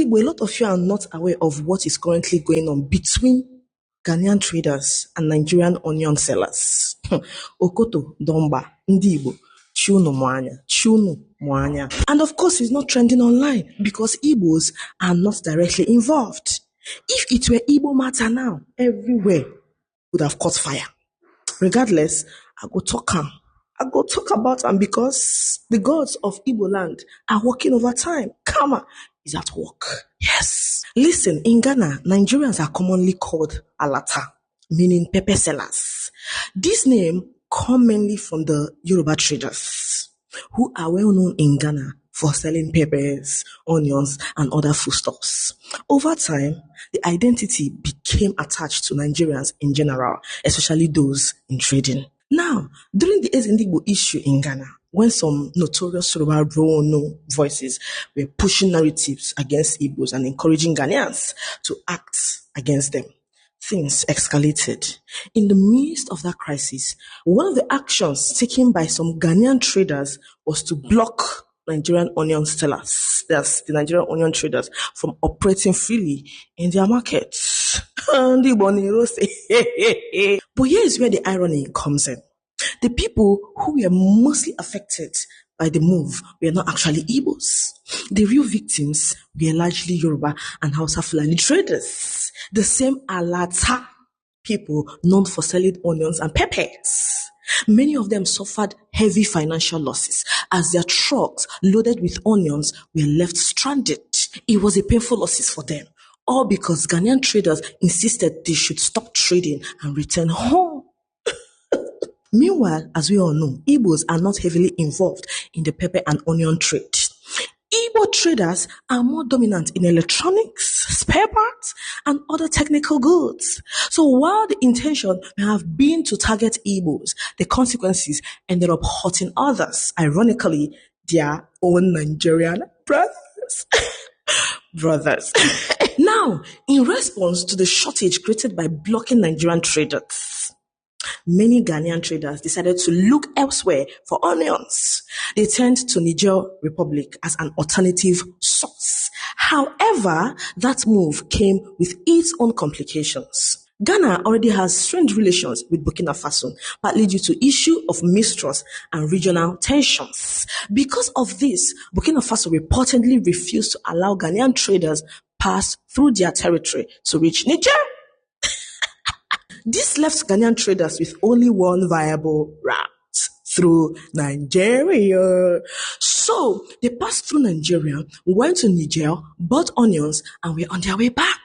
Igbo, a lot of you are not aware of what is currently going on between Ghanaian traders and Nigerian onion sellers. Okoto, Domba, Igbo, Chunu Mwanya, Chunu Mwanya. And of course, it's not trending online because Igbos are not directly involved. If it were Igbo matter now, everywhere would have caught fire. Regardless, I go talk about them because the gods of Igbo land are working overtime. Karma is at work. Yes. Listen, in Ghana, Nigerians are commonly called Alata, meaning pepper sellers. This name comes mainly from the Yoruba traders, who are well known in Ghana for selling peppers, onions, and other foodstuffs. Over time, the identity became attached to Nigerians in general, especially those in trading. Now, during the Igbo issue in Ghana, when some notorious Yoruba voices were pushing narratives against Igbos and encouraging Ghanaians to act against them, things escalated. In the midst of that crisis, one of the actions taken by some Ghanaian traders was to block Nigerian onion sellers, that's the Nigerian onion traders, from operating freely in their markets. But here is where the irony comes in. The people who were mostly affected by the move were not actually Igbos. The real victims were largely Yoruba and Hausa Fulani traders, the same Alata people known for selling onions and peppers. Many of them suffered heavy financial losses as their trucks loaded with onions were left stranded. It was a painful loss for them, all because Ghanaian traders insisted they should stop trading and return home. Meanwhile, as we all know, Igbos are not heavily involved in the pepper and onion trade. Igbo traders are more dominant in electronics, spare parts, and other technical goods. So while the intention may have been to target Igbos, the consequences ended up hurting others, ironically, their own Nigerian brothers. Now, in response to the shortage created by blocking Nigerian traders, many Ghanaian traders decided to look elsewhere for onions. They turned to Niger Republic as an alternative source. However, that move came with its own complications. Ghana already has strained relations with Burkina Faso, partly due to issue of mistrust and regional tensions. Because of this, Burkina Faso reportedly refused to allow Ghanaian traders pass through their territory to reach Niger. This left Ghanaian traders with only one viable route, through Nigeria. So they passed through Nigeria, went to Niger, bought onions, and were on their way back.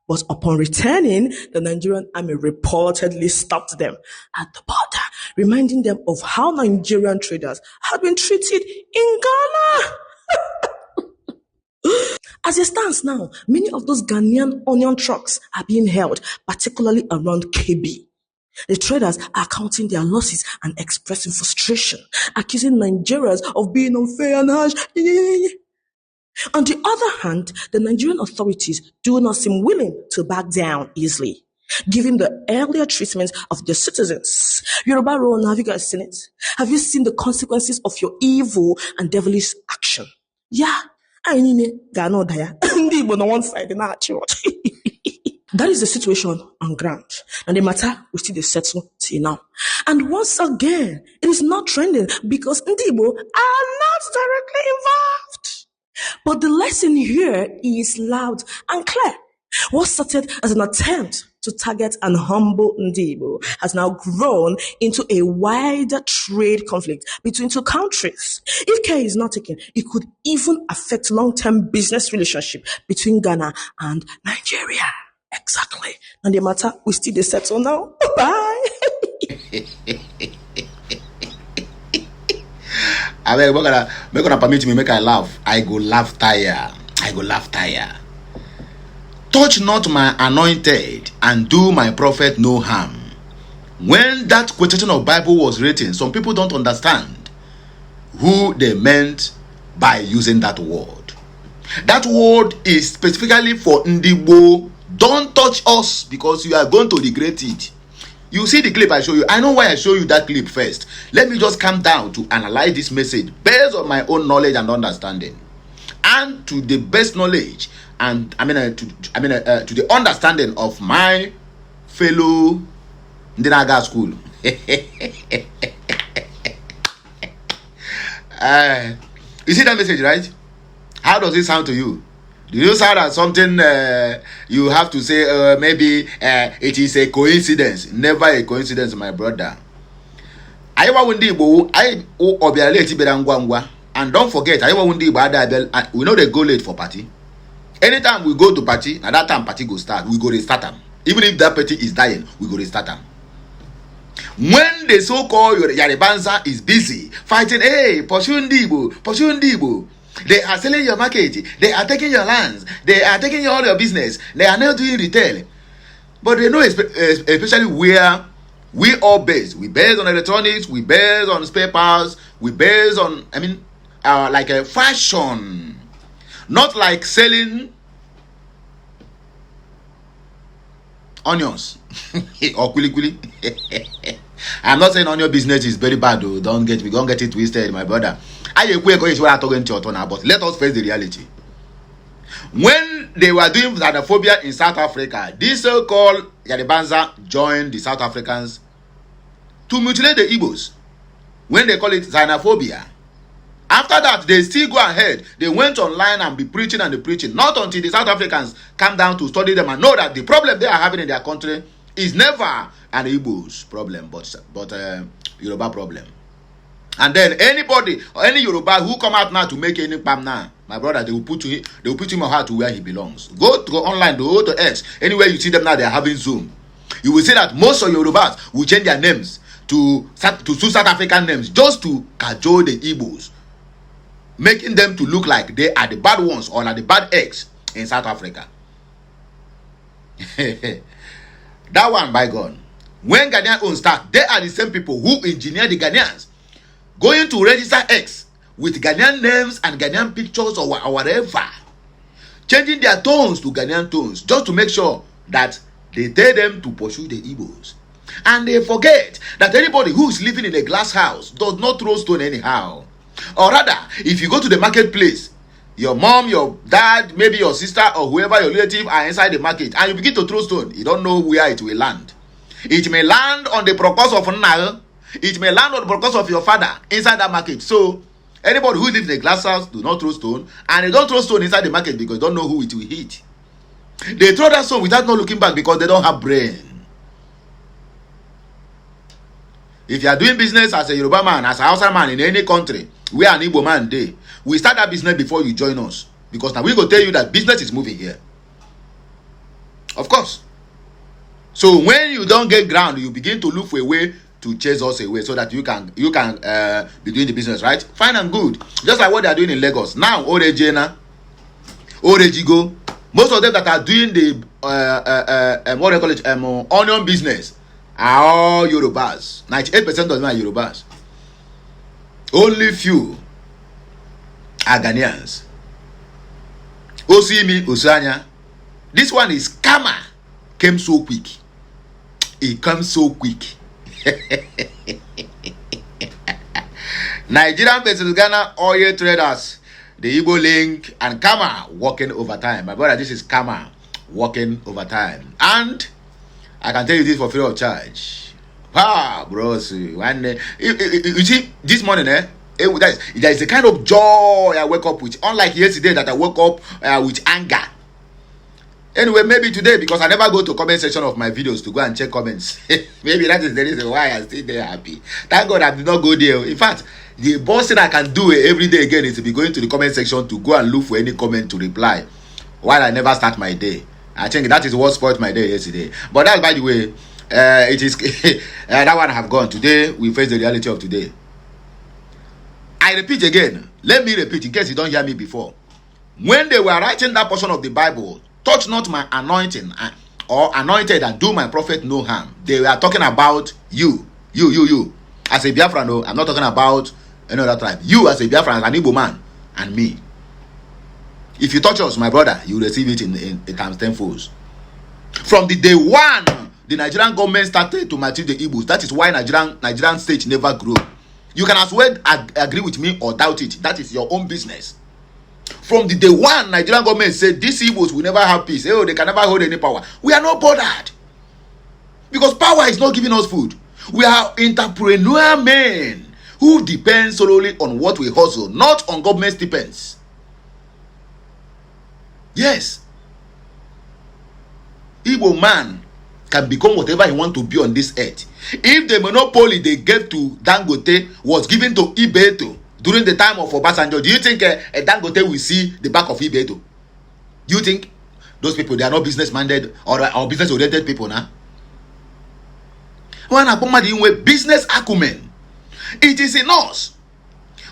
But upon returning, the Nigerian army reportedly stopped them at the border, reminding them of how Nigerian traders had been treated in Ghana. As it stands now, many of those Ghanaian onion trucks are being held, particularly around KB. The traders are counting their losses and expressing frustration, accusing Nigerians of being unfair and harsh. On the other hand, the Nigerian authorities do not seem willing to back down easily, given the earlier treatment of their citizens. Yoruba Rowan, have you guys seen it? Have you seen the consequences of your evil and devilish action? Yeah. That is the situation on ground, and the matter will still settle till now. And once again, it is not trending because Igbo are not directly involved. But the lesson here is loud and clear. What started as an attempt to target and humble Igbo has now grown into a wider trade conflict between two countries. If care is not taken, it could even affect long-term business relationship between Ghana and Nigeria. Exactly. And the matter will still settle now. Bye. I beg, we're gonna permit me make I laugh. I go laugh tire. Touch not my anointed and do my prophet no harm. When that quotation of Bible was written, some people don't understand who they meant by using that word. That word is specifically for Ndigbo. Don't touch us because you are going to regret it. You see the clip I show you. I know why I show you that clip first. Let me just calm down to analyze this message based on my own knowledge and understanding. and to the best knowledge and to the understanding of my fellow Ndinaga school. You see that message, right? How does it sound to you? Do you sound as something you have to say maybe it is a coincidence? Never a coincidence, my brother. And don't forget, we know they go late for party. Anytime we go to party, at that time party go start, we go restart them. Even if that party is dying, we go restart them. When the so-called Yaribanza is busy fighting, hey, pursue Igbo. They are selling your market. They are taking your lands. They are taking all your business. They are not doing retail. But they know especially where we all base. We base on electronics. We base on spare parts. We base on, like a fashion. Not like selling onions or kuli. I'm not saying onion business is very bad though. Don't get it twisted, my brother. But let us face the reality. When they were doing xenophobia in South Africa, this so-called Yaribanza joined the South Africans to mutilate the Igbos. When they call it xenophobia. After that, they still go ahead. They went online and be preaching and preaching. Not until the South Africans come down to study them and know that the problem they are having in their country is never an Igbo's problem, but Yoruba problem. And then anybody or any Yoruba who come out now to make any palm now, my brother, they will put him on heart to where he belongs. Go online, go to X. Anywhere you see them now, they are having Zoom. You will see that most of Yorubas will change their names to South African names just to cajole the Igbos, making them to look like they are the bad ones or are the bad eggs in South Africa. That one, by God. When Ghanaian own start, they are the same people who engineer the Ghanaians going to register X with Ghanaian names and Ghanaian pictures or whatever, changing their tones to Ghanaian tones just to make sure that they tell them to pursue the Igbos. And they forget that anybody who is living in a glass house does not throw stone anyhow. Or rather, if you go to the marketplace, your mom, your dad, maybe your sister or whoever your relative are inside the market and you begin to throw stone, you don't know where it will land. It may land on the process of Nile. It may land on the process of your father inside that market. So, anybody who lives in a glass house do not throw stone, and they don't throw stone inside the market because they don't know who it will hit. They throw that stone without not looking back because they don't have brain. If you are doing business as a Yoruba man, as a Hausa man in any country, we are an Igbo man day. We start that business before you join us. Because now we go tell you that business is moving here. Of course. So when you don't get ground, you begin to look for a way to chase us away so that you can be doing the business, right? Fine and good. Just like what they are doing in Lagos. Now, Orejena, Orejigo, most of them that are doing the what do you call it, onion business are all Yorubas. 98% of them are Yorubas. Only few are Ghanaians. Osimi, Osanya. This one is Kama. Came so quick. It comes so quick. Nigerian versus Ghana oil traders. The Igbo link and Kama working overtime. My brother, this is Kama working overtime. And I can tell you this for free of charge. Bros. You see, this morning, there is a kind of joy I wake up with. Unlike yesterday that I woke up with anger. Anyway, maybe today, because I never go to comment section of my videos to go and check comments. Maybe that is the reason why I stay there happy. Thank God I did not go there. In fact, the best thing I can do every day again is to be going to the comment section to go and look for any comment to reply while I never start my day. I think that is what spoiled my day yesterday. But that's by the way, it is that one I have gone. Today, we face the reality of today. I repeat again. Let me repeat in case you don't hear me before. When they were writing that portion of the Bible, touch not my anointing or anointed and do my prophet no harm. They were talking about you. As a Biafran, no, I'm not talking about any other tribe. You as a Biafran, an Igbo man, and me. If you touch us, my brother, you will receive it in times tenfold. From the day one, the Nigerian government started to maltreat the Igbos. That is why Nigerian state never grew. You can as well agree with me or doubt it. That is your own business. from the day one, Nigerian government said these Igbos will never have peace. Oh, they can never hold any power. We are not bothered. Because power is not giving us food. We are entrepreneur men who depend solely on what we hustle, not on government stipends. Yes. Igbo man can become whatever he wants to be on this earth. If the monopoly they gave to Dangote was given to Ibeto during the time of Obasanjo, do you think Dangote will see the back of Ibeto? Do you think those people, they are not business minded or business oriented people now? When business acumen, it is in us.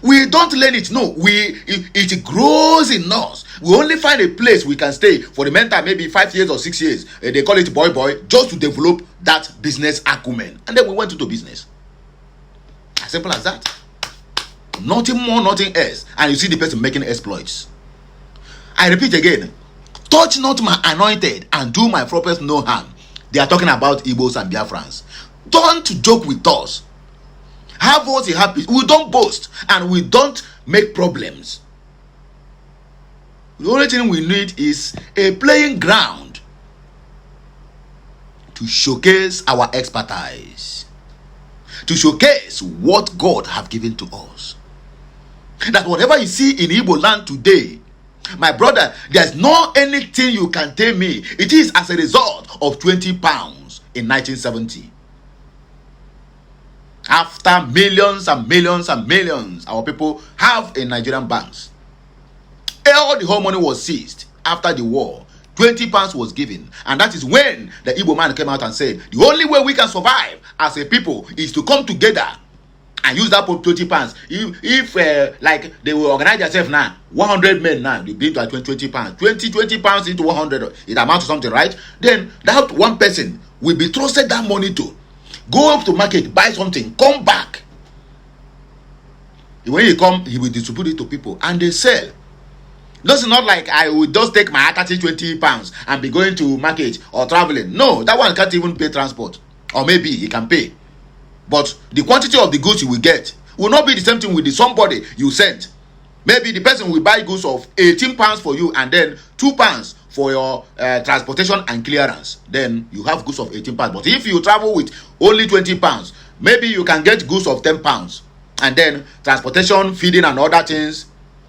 We don't learn it. No, it grows in us. We only find a place we can stay for the meantime, maybe 5 years or 6 years. They call it boy, just to develop that business acumen. And then we went into business. As simple as that. Nothing more, nothing else. And you see the person making exploits. I repeat again. Touch not my anointed and do my prophets no harm. They are talking about Igbos and Biafrans. Don't joke with us. Have us happy. We don't boast and we don't make problems. The only thing we need is a playing ground to showcase our expertise, to showcase what God have given to us. That whatever you see in Igbo land today, my brother, there's no anything you can tell me. It is as a result of 20 pounds in 1970. After millions and millions and millions our people have in Nigerian banks, all the whole money was seized after the war. 20 pounds was given, and that is when the Igbo man came out and said the only way we can survive as a people is to come together and use that 20 pounds. If like they will organize themselves now, 100 men now, they bring to 20 pounds, 20 pounds into 100, it amounts to something, right? Then that one person will be trusted that money to go up to market, buy something, come back. When he come, he will distribute it to people and they sell. This is not like I will just take my 20 pounds and be going to market or traveling. No, that one can't even pay transport. Or maybe he can pay. But the quantity of the goods you will get will not be the same thing with the somebody you sent. Maybe the person will buy goods of 18 pounds for you and then 2 pounds for your transportation and clearance. Then you have goods of 18 pounds. But if you travel with only 20 pounds, maybe you can get goods of 10 pounds. And then transportation, feeding and other things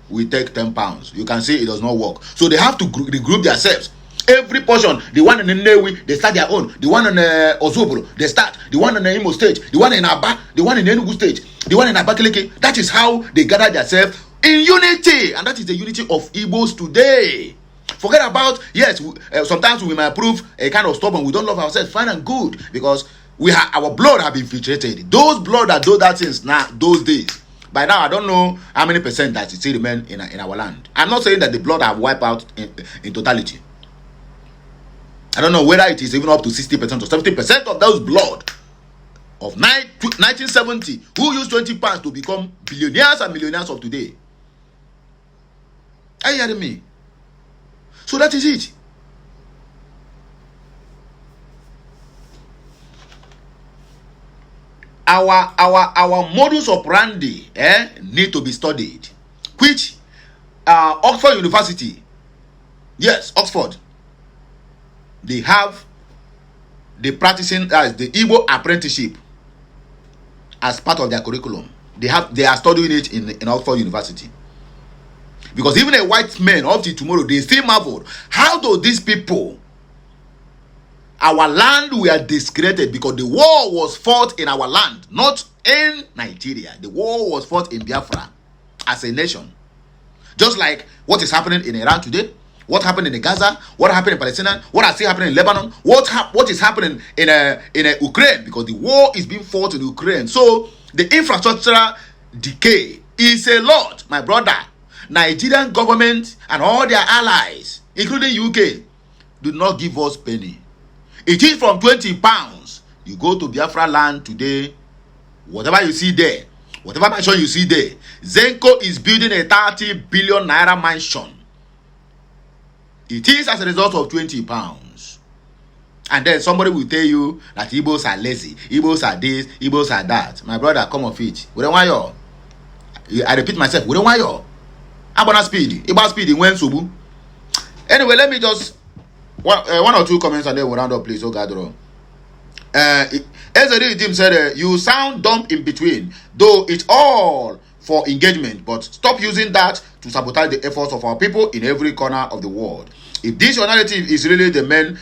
will take 10 pounds. You can see it does not work. So they have to regroup themselves. Every portion, the one in Nnewi, they start their own. The one in Ozobro, they start. The one in the Imo state, the one in Aba, the one in Enugu state, the one in Abakaliki. That is how they gather themselves in unity. And that is the unity of Igbos today. Forget about, yes, sometimes we might prove a kind of stubborn. We don't love ourselves, fine and good. Because our blood have been infiltrated. Those blood that do that things now, those days. By now, I don't know how many percent that still remain in our land. I'm not saying that the blood have wiped out in totality. I don't know whether it is even up to 60% or 70% of those blood of 1970 who used 20 pounds to become billionaires and millionaires of today. Are you hearing me? So that is it. Our modus operandi need to be studied. Which Oxford University, yes, Oxford, they have the practicing as the Igbo apprenticeship as part of their curriculum. They are studying it in Oxford University. Because even a white man up to tomorrow, they still marvel. How do these people, our land were discredited because the war was fought in our land, not in Nigeria. The war was fought in Biafra as a nation. Just like what is happening in Iran today, what happened in Gaza, what happened in Palestine, what is still happening in Lebanon, what is happening in Ukraine, because the war is being fought in Ukraine. So the infrastructural decay is a lot, my brother. Nigerian government and all their allies, including UK, do not give us penny. It is from 20 pounds. You go to Biafra land today, whatever you see there, whatever mansion you see there, Zenko is building a 30 billion naira mansion. It is as a result of 20 pounds. And then somebody will tell you that Igbos are lazy, Igbos are this, Igbos are that. My brother, come off it. We don't want you. I repeat myself, we don't want you. Abona speed. About speed when subu. Anyway, let me just one or two comments and then we'll round up, please. Oh God, Ezeri Jim said, you sound dumb in between, though it's all for engagement, but stop using that to sabotage the efforts of our people in every corner of the world. If this your narrative is really the main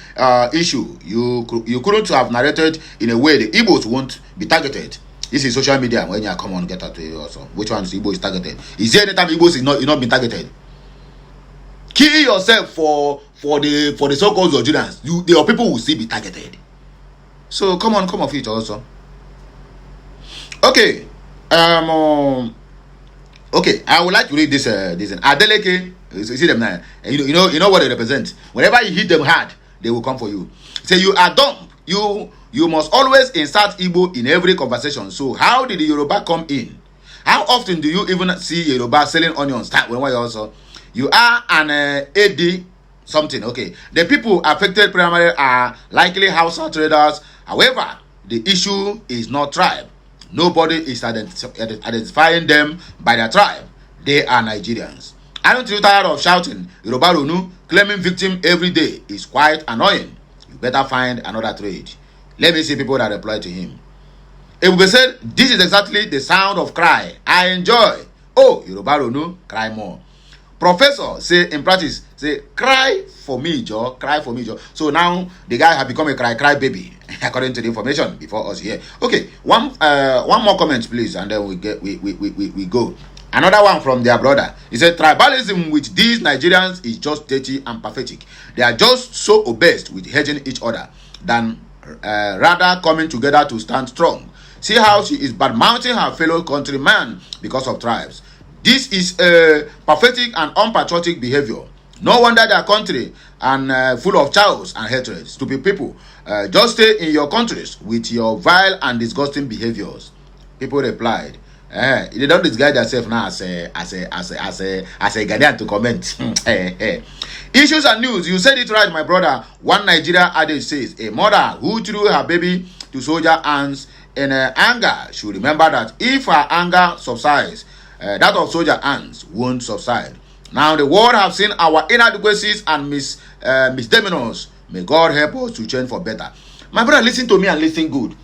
issue, you couldn't have narrated in a way the Igbos won't be targeted. This is social media. When you come on, get that to you also. Which one is Igbo is targeted? Is there any time Igbos is not been targeted? Kill yourself for the so-called Nigerians. Your people will still be targeted. So come off it also. Okay. Okay, I would like to read this Adeleke. You see them now. You know what they represent. Whenever you hit them hard, they will come for you. Say you are dumb. You must always insert Igbo in every conversation. So how did the Yoruba come in? How often do you even see Yoruba selling onions? You are an AD something. Okay, the people affected primarily are likely household traders. However, the issue is not tribe. Nobody is identifying them by their tribe. They are Nigerians. Aren't you tired of shouting Yoruba Ronu, claiming victim every day? Is quite annoying. You better find another trade. Let me see people that reply to him. Ebube said, this is exactly the sound of cry I enjoy. Oh, Yoruba Ronu, cry more. Professor say in practice, say cry for me, Joe, cry for me, Joe. So now the guy has become a cry baby, according to the information before us here. Okay, one more comment, please, and then we go. Another one from their brother. He said tribalism with these Nigerians is just dirty and pathetic. They are just so obsessed with hedging each other than rather coming together to stand strong. See how she is bad-mouthing her fellow countryman because of tribes. This is a pathetic and unpatriotic behavior. No wonder their country and full of chaos and hatred. Stupid people, just stay in your countries with your vile and disgusting behaviors. People replied, they don't disguise themselves now as a Ghanaian to comment. Issues and news. You said it right, my brother. One Nigeria adage says, a mother who threw her baby to soldier ants in anger should remember that if her anger subsides, that of soldier ants won't subside. Now the world have seen our inadequacies and misdemeanors. May God help us to change for better. My brother, listen to me and listen good.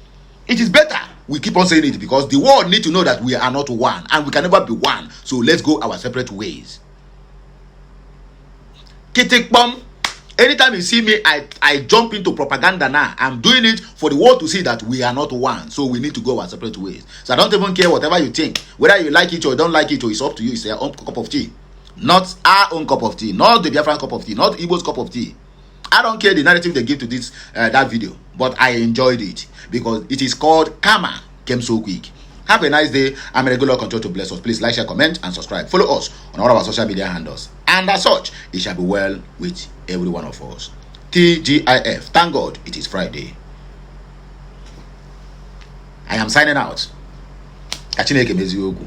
It is better we keep on saying it because the world need to know that we are not one and we can never be one. So let's go our separate ways. Kitikbom. Anytime you see me, I jump into propaganda now. I'm doing it for the world to see that we are not one. So we need to go our separate ways. So I don't even care whatever you think. Whether you like it or don't like it, or it's up to you. It's your own cup of tea. Not our own cup of tea. Not the Biafran cup of tea. Not Igbo's cup of tea. I don't care the narrative they give to this that video. But I enjoyed it. Because it is called Karma Came So Quick. Have a nice day. I'm a regular control to bless us. Please like, share, comment, and subscribe. Follow us on all our social media handles. And as such, it shall be well with every one of us. TGIF. Thank God it is Friday. I am signing out. Kachineke Meziogu.